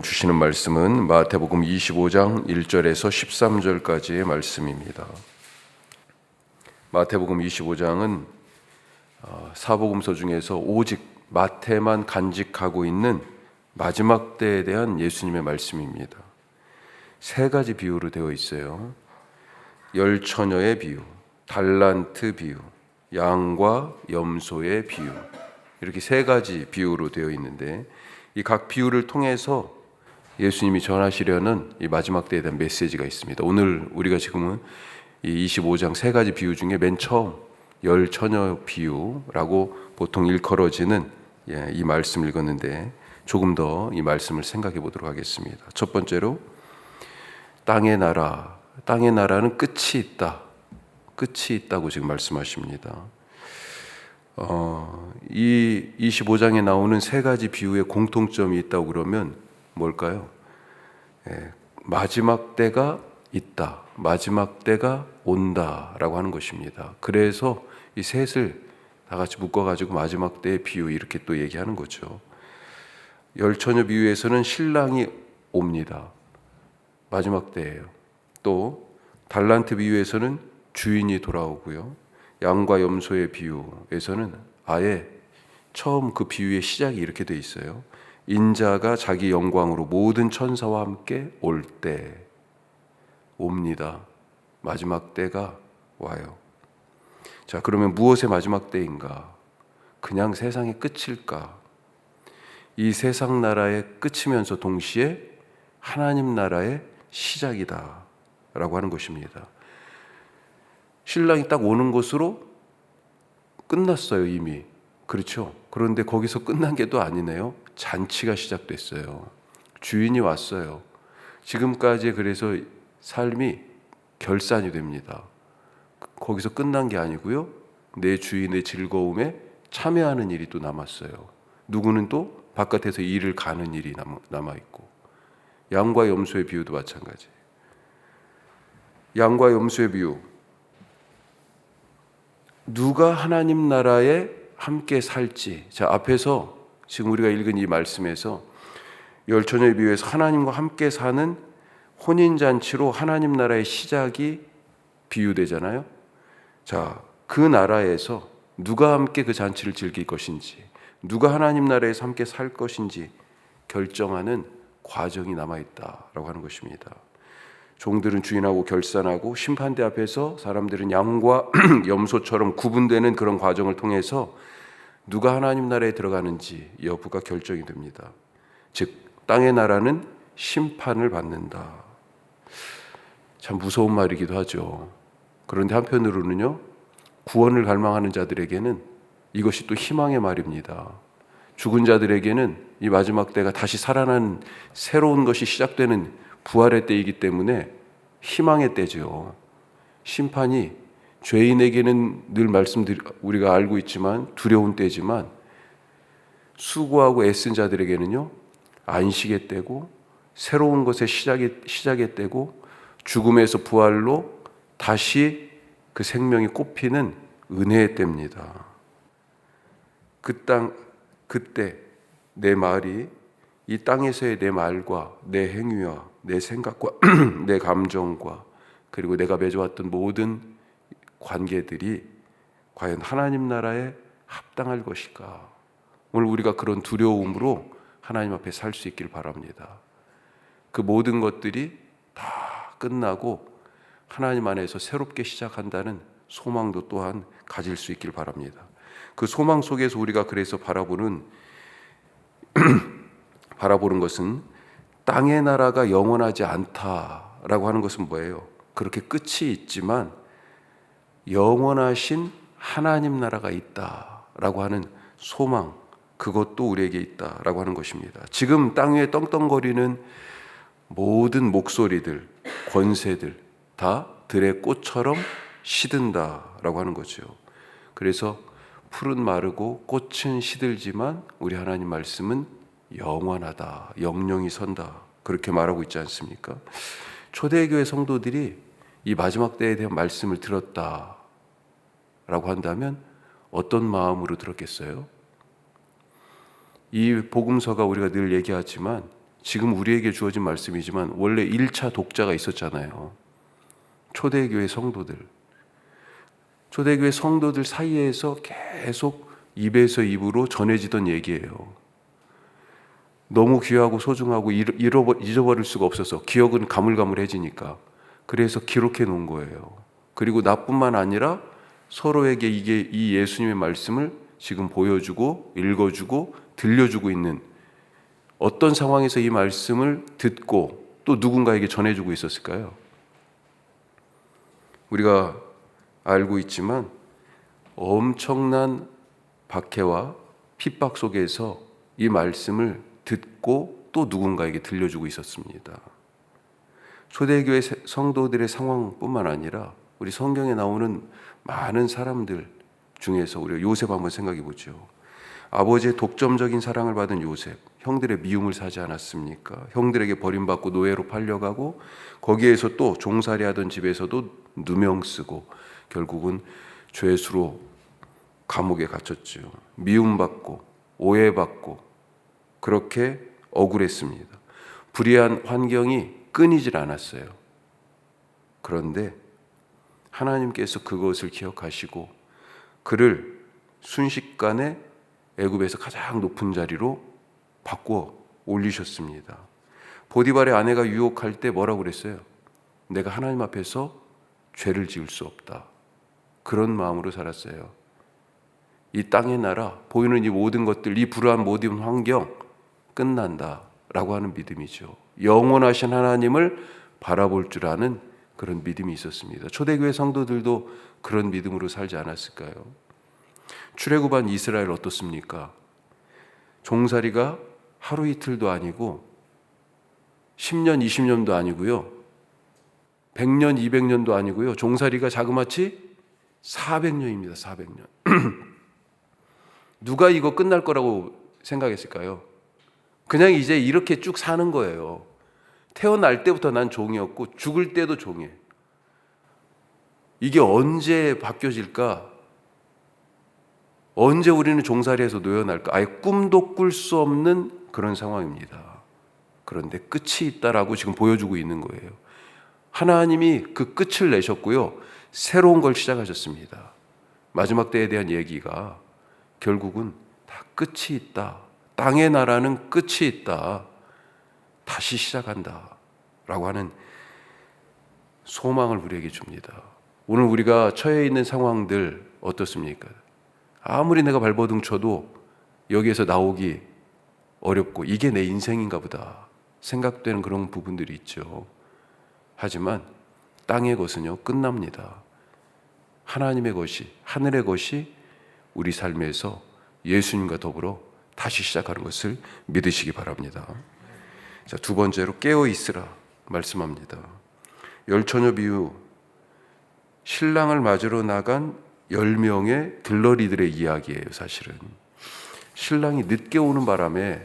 주시는 말씀은 마태복음 25장 1절에서 13절까지의 말씀입니다. 마태복음 25장은 사복음서 중에서 오직 마태만 간직하고 있는 마지막 때에 대한 예수님의 말씀입니다. 세 가지 비유로 되어 있어요. 열처녀의 비유, 달란트 비유, 양과 염소의 비유, 이렇게 세 가지 비유로 되어 있는데 이 각 비유를 통해서 예수님이 전하시려는 이 마지막 때에 대한 메시지가 있습니다. 오늘 우리가 지금은 이 25장 세 가지 비유 중에 맨 처음 열처녀 비유라고 보통 일컬어지는 이 말씀을 읽었는데 조금 더 이 말씀을 생각해 보도록 하겠습니다. 첫 번째로 땅의 나라는 끝이 있다고 지금 말씀하십니다. 이 25장에 나오는 세 가지 비유의 공통점이 있다고 그러면 뭘까요? 마지막 때가 있다, 마지막 때가 온다라고 하는 것입니다. 그래서 이 셋을 다 같이 묶어가지고 마지막 때의 비유 이렇게 또 얘기하는 거죠. 열처녀 비유에서는 신랑이 옵니다. 마지막 때예요. 또 달란트 비유에서는 주인이 돌아오고요. 양과 염소의 비유에서는 아예 처음 그 비유의 시작이 이렇게 돼 있어요. 인자가 자기 영광으로 모든 천사와 함께 올 때 옵니다. 마지막 때가 와요. 자, 그러면 무엇의 마지막 때인가? 그냥 세상의 끝일까? 이 세상 나라의 끝이면서 동시에 하나님 나라의 시작이다 라고 하는 것입니다. 신랑이 딱 오는 곳으로 끝났어요, 이미. 그렇죠? 그런데 거기서 끝난 게 또 아니네요. 잔치가 시작됐어요. 주인이 왔어요. 지금까지 그래서 삶이 결산이 됩니다. 거기서 끝난 게 아니고요. 내 주인의 즐거움에 참여하는 일이 또 남았어요. 누구는 또 바깥에서 일을 가는 일이 남아있고, 양과 염소의 비유도 마찬가지예요. 양과 염소의 비유, 누가 하나님 나라에 함께 살지. 자, 앞에서 지금 우리가 읽은 이 말씀에서 열처녀의 비유에서 하나님과 함께 사는 혼인잔치로 하나님 나라의 시작이 비유되잖아요. 자, 그 나라에서 누가 함께 그 잔치를 즐길 것인지, 누가 하나님 나라에서 함께 살 것인지 결정하는 과정이 남아있다라고 하는 것입니다. 종들은 주인하고 결산하고 심판대 앞에서 사람들은 양과 염소처럼 구분되는 그런 과정을 통해서 누가 하나님 나라에 들어가는지 여부가 결정이 됩니다. 즉 땅의 나라는 심판을 받는다. 참 무서운 말이기도 하죠. 그런데 한편으로는요, 구원을 갈망하는 자들에게는 이것이 또 희망의 말입니다. 죽은 자들에게는 이 마지막 때가 다시 살아나는 새로운 것이 시작되는 부활의 때이기 때문에 희망의 때죠. 심판이 죄인에게는 늘 우리가 알고 있지만 두려운 때지만 수고하고 애쓴 자들에게는요, 안식의 때고 새로운 것의 시작의 때고 죽음에서 부활로 다시 그 생명이 꽃피는 은혜의 때입니다. 그때 내 말이 이 땅에서의 내 말과 내 행위와 내 생각과 내 감정과 그리고 내가 맺어왔던 모든 관계들이 과연 하나님 나라에 합당할 것일까? 오늘 우리가 그런 두려움으로 하나님 앞에 살 수 있길 바랍니다. 그 모든 것들이 다 끝나고 하나님 안에서 새롭게 시작한다는 소망도 또한 가질 수 있길 바랍니다. 그 소망 속에서 우리가 그래서 바라보는 것은 땅의 나라가 영원하지 않다라고 하는 것은 뭐예요? 그렇게 끝이 있지만 영원하신 하나님 나라가 있다라고 하는 소망, 그것도 우리에게 있다라고 하는 것입니다. 지금 땅 위에 떵떵거리는 모든 목소리들, 권세들 다 들의 꽃처럼 시든다라고 하는 거죠. 그래서 풀은 마르고 꽃은 시들지만 우리 하나님 말씀은 영원하다, 영영이 선다, 그렇게 말하고 있지 않습니까? 초대교회 성도들이 이 마지막 때에 대한 말씀을 들었다라고 한다면 어떤 마음으로 들었겠어요? 이 복음서가 우리가 늘 얘기하지만 지금 우리에게 주어진 말씀이지만 원래 1차 독자가 있었잖아요. 초대교회 성도들. 초대교회 성도들 사이에서 계속 입에서 입으로 전해지던 얘기예요. 너무 귀하고 소중하고 잊어버릴 수가 없어서 기억은 가물가물해지니까 그래서 기록해 놓은 거예요. 그리고 나뿐만 아니라 서로에게 이 예수님의 말씀을 지금 보여주고 읽어주고 들려주고 있는, 어떤 상황에서 이 말씀을 듣고 또 누군가에게 전해주고 있었을까요? 우리가 알고 있지만 엄청난 박해와 핍박 속에서 이 말씀을 듣고 또 누군가에게 들려주고 있었습니다. 초대교회 성도들의 상황뿐만 아니라 우리 성경에 나오는 많은 사람들 중에서 우리가 요셉 한번 생각해 보죠. 아버지의 독점적인 사랑을 받은 요셉, 형들의 미움을 사지 않았습니까? 형들에게 버림받고 노예로 팔려가고 거기에서 또 종살이하던 집에서도 누명 쓰고 결국은 죄수로 감옥에 갇혔죠. 미움받고 오해받고 그렇게 억울했습니다. 불의한 환경이 끊이질 않았어요. 그런데 하나님께서 그것을 기억하시고 그를 순식간에 애굽에서 가장 높은 자리로 바꾸어 올리셨습니다. 보디발의 아내가 유혹할 때 뭐라고 그랬어요? 내가 하나님 앞에서 죄를 지을 수 없다. 그런 마음으로 살았어요. 이 땅의 나라, 보이는 이 모든 것들, 이 불우한 모든 환경 끝난다라고 하는 믿음이죠. 영원하신 하나님을 바라볼 줄 아는 그런 믿음이 있었습니다. 초대교회 성도들도 그런 믿음으로 살지 않았을까요? 출애굽한 이스라엘 어떻습니까? 종살이가 하루 이틀도 아니고 10년, 20년도 아니고요. 100년, 200년도 아니고요. 종살이가 자그마치 400년입니다. 400년. 누가 이거 끝날 거라고 생각했을까요? 그냥 이제 이렇게 쭉 사는 거예요. 태어날 때부터 난 종이었고 죽을 때도 종이에요. 이게 언제 바뀌어질까? 언제 우리는 종살이에서 놓여날까? 아예 꿈도 꿀 수 없는 그런 상황입니다. 그런데 끝이 있다라고 지금 보여주고 있는 거예요. 하나님이 그 끝을 내셨고요. 새로운 걸 시작하셨습니다. 마지막 때에 대한 얘기가 결국은 다 끝이 있다. 땅의 나라는 끝이 있다. 다시 시작한다. 라고 하는 소망을 우리에게 줍니다. 오늘 우리가 처해 있는 상황들 어떻습니까? 아무리 내가 발버둥 쳐도 여기에서 나오기 어렵고 이게 내 인생인가 보다 생각되는 그런 부분들이 있죠. 하지만 땅의 것은요 끝납니다. 하나님의 것이, 하늘의 것이 우리 삶에서 예수님과 더불어 다시 시작하는 것을 믿으시기 바랍니다. 자, 두 번째로 깨어 있으라 말씀합니다. 열처녀 비유, 신랑을 맞으러 나간 10명의 들러리들의 이야기예요. 사실은 신랑이 늦게 오는 바람에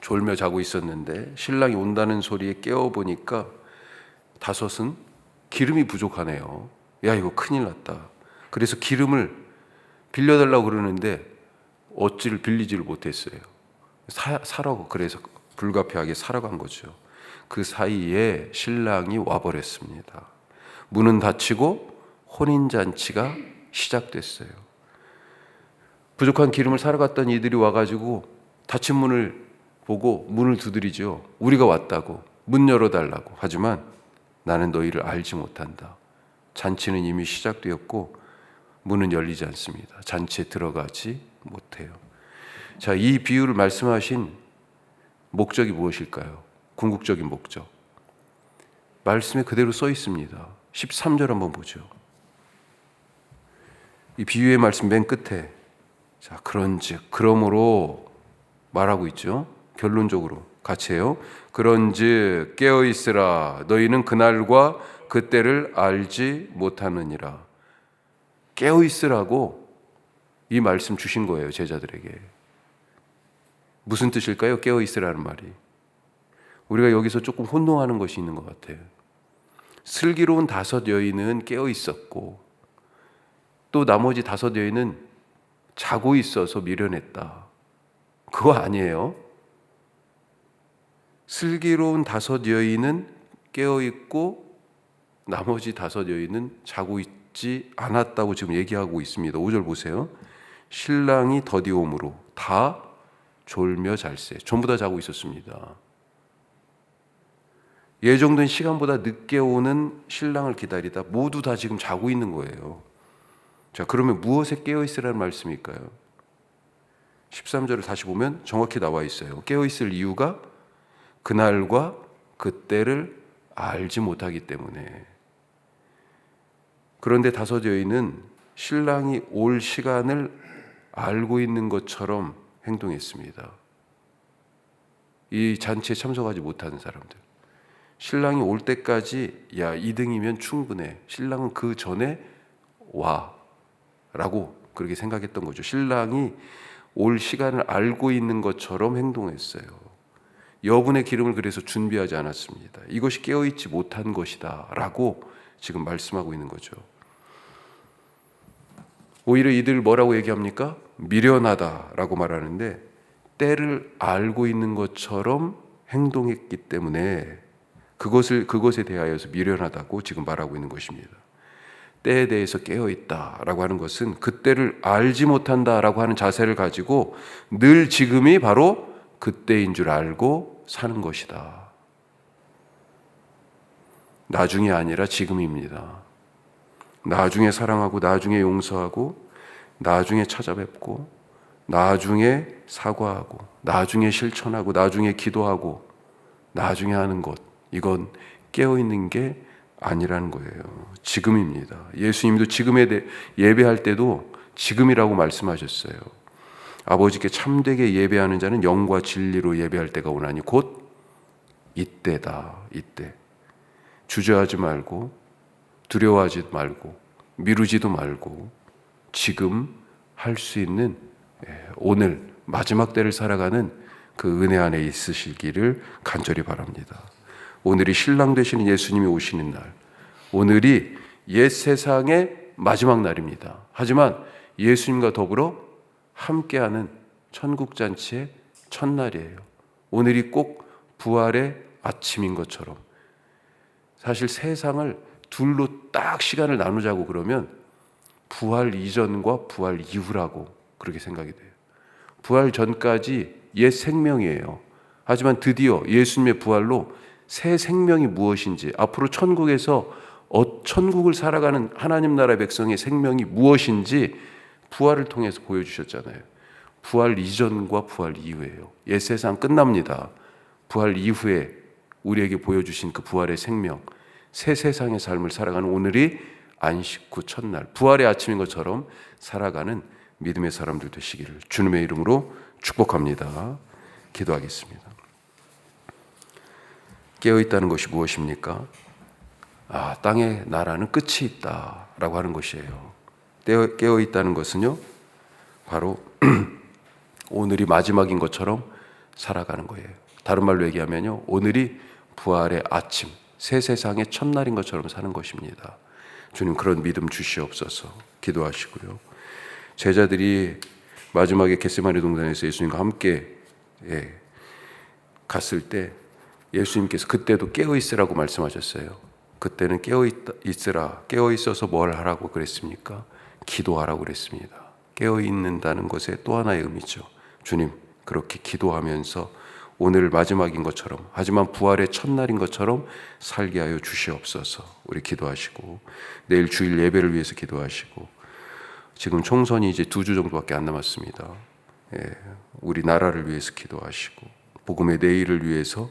졸며 자고 있었는데 신랑이 온다는 소리에 깨어보니까 5은 기름이 부족하네요. 야, 이거 큰일 났다. 그래서 기름을 빌려달라고 그러는데 어찌를 빌리지를 못했어요. 사라고, 그래서 불가피하게 살아간 거죠. 그 사이에 신랑이 와버렸습니다. 문은 닫히고 혼인잔치가 시작됐어요. 부족한 기름을 사러 갔던 이들이 와가지고 닫힌 문을 보고 문을 두드리죠. 우리가 왔다고, 문 열어달라고. 하지만 나는 너희를 알지 못한다. 잔치는 이미 시작되었고 문은 열리지 않습니다. 잔치에 들어가지 못해요. 자, 이 비유를 말씀하신 목적이 무엇일까요? 궁극적인 목적. 말씀에 그대로 써 있습니다. 13절 한번 보죠. 이 비유의 말씀 맨 끝에, 자, 그런즉, 그러므로 말하고 있죠. 결론적으로 같이 해요. 그런즉 깨어 있으라. 너희는 그날과 그때를 알지 못하느니라. 깨어 있으라고 이 말씀 주신 거예요, 제자들에게. 무슨 뜻일까요? 깨어 있으라는 말이. 우리가 여기서 조금 혼동하는 것이 있는 것 같아요. 슬기로운 5 여인은 깨어 있었고 또 나머지 5 여인은 자고 있어서 미련했다. 그거 아니에요. 슬기로운 5 여인은 깨어 있고 나머지 5 여인은 자고 있지 않았다고 지금 얘기하고 있습니다. 5절 보세요. 신랑이 더디옴으로 다 졸며 잘세. 전부 다 자고 있었습니다. 예정된 시간보다 늦게 오는 신랑을 기다리다 모두 다 지금 자고 있는 거예요. 자, 그러면 무엇에 깨어 있으라는 말씀일까요? 13절을 다시 보면 정확히 나와 있어요. 깨어 있을 이유가 그날과 그때를 알지 못하기 때문에. 그런데 5 여인은 신랑이 올 시간을 알고 있는 것처럼 행동했습니다. 이 잔치에 참석하지 못하는 사람들. 신랑이 올 때까지 야 2등이면 충분해. 신랑은 그 전에 와 라고 그렇게 생각했던 거죠. 신랑이 올 시간을 알고 있는 것처럼 행동했어요. 여분의 기름을 그래서 준비하지 않았습니다. 이것이 깨어있지 못한 것이다 라고 지금 말씀하고 있는 거죠. 오히려 이들 뭐라고 얘기합니까? 미련하다라고 말하는데 때를 알고 있는 것처럼 행동했기 때문에 그것에 대하여서 미련하다고 지금 말하고 있는 것입니다. 때에 대해서 깨어있다라고 하는 것은 그때를 알지 못한다라고 하는 자세를 가지고 늘 지금이 바로 그때인 줄 알고 사는 것이다. 나중이 아니라 지금입니다. 나중에 사랑하고 나중에 용서하고 나중에 찾아뵙고 나중에 사과하고 나중에 실천하고 나중에 기도하고 나중에 하는 것, 이건 깨어있는 게 아니라는 거예요. 지금입니다. 예수님도 지금에 대해 예배할 때도 지금이라고 말씀하셨어요. 아버지께 참되게 예배하는 자는 영과 진리로 예배할 때가 오나니 곧 이때다. 이때. 주저하지 말고 두려워하지 말고 미루지도 말고 지금 할 수 있는 오늘 마지막 때를 살아가는 그 은혜 안에 있으시기를 간절히 바랍니다. 오늘이 신랑 되시는 예수님이 오시는 날, 오늘이 옛 세상의 마지막 날입니다. 하지만 예수님과 더불어 함께하는 천국잔치의 첫날이에요. 오늘이 꼭 부활의 아침인 것처럼. 사실 세상을 둘로 딱 시간을 나누자고 그러면 부활 이전과 부활 이후라고 그렇게 생각이 돼요. 부활 전까지 옛 생명이에요. 하지만 드디어 예수님의 부활로 새 생명이 무엇인지, 앞으로 천국에서 천국을 살아가는 하나님 나라의 백성의 생명이 무엇인지 부활을 통해서 보여주셨잖아요. 부활 이전과 부활 이후예요. 옛 세상 끝납니다. 부활 이후에 우리에게 보여주신 그 부활의 생명, 새 세상의 삶을 살아가는 오늘이 안식 후 첫날, 부활의 아침인 것처럼 살아가는 믿음의 사람들 되시기를 주님의 이름으로 축복합니다. 기도하겠습니다. 깨어있다는 것이 무엇입니까? 땅의 나라는 끝이 있다라고 하는 것이에요. 깨어있다는 것은요, 바로 오늘이 마지막인 것처럼 살아가는 거예요. 다른 말로 얘기하면요, 오늘이 부활의 아침, 새 세상의 첫날인 것처럼 사는 것입니다. 주님, 그런 믿음 주시옵소서. 기도하시고요. 제자들이 마지막에 겟세마네 동산에서 예수님과 함께 갔을 때 예수님께서 그때도 깨어있으라고 말씀하셨어요. 그때는 깨어있으라, 깨어있어서 뭘 하라고 그랬습니까? 기도하라고 그랬습니다. 깨어있는다는 것의 또 하나의 의미죠. 주님, 그렇게 기도하면서 오늘 마지막인 것처럼, 하지만 부활의 첫날인 것처럼 살게 하여 주시옵소서. 우리 기도하시고, 내일 주일 예배를 위해서 기도하시고, 지금 총선이 이제 2주 정도밖에 안 남았습니다. 우리 나라를 위해서 기도하시고, 복음의 내일을 위해서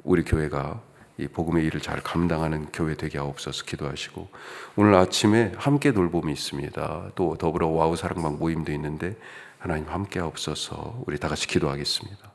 우리 교회가 이 복음의 일을 잘 감당하는 교회 되게 하옵소서. 기도하시고, 오늘 아침에 함께 돌봄이 있습니다. 또 더불어 와우 사랑방 모임도 있는데 하나님 함께 하옵소서. 우리 다 같이 기도하겠습니다.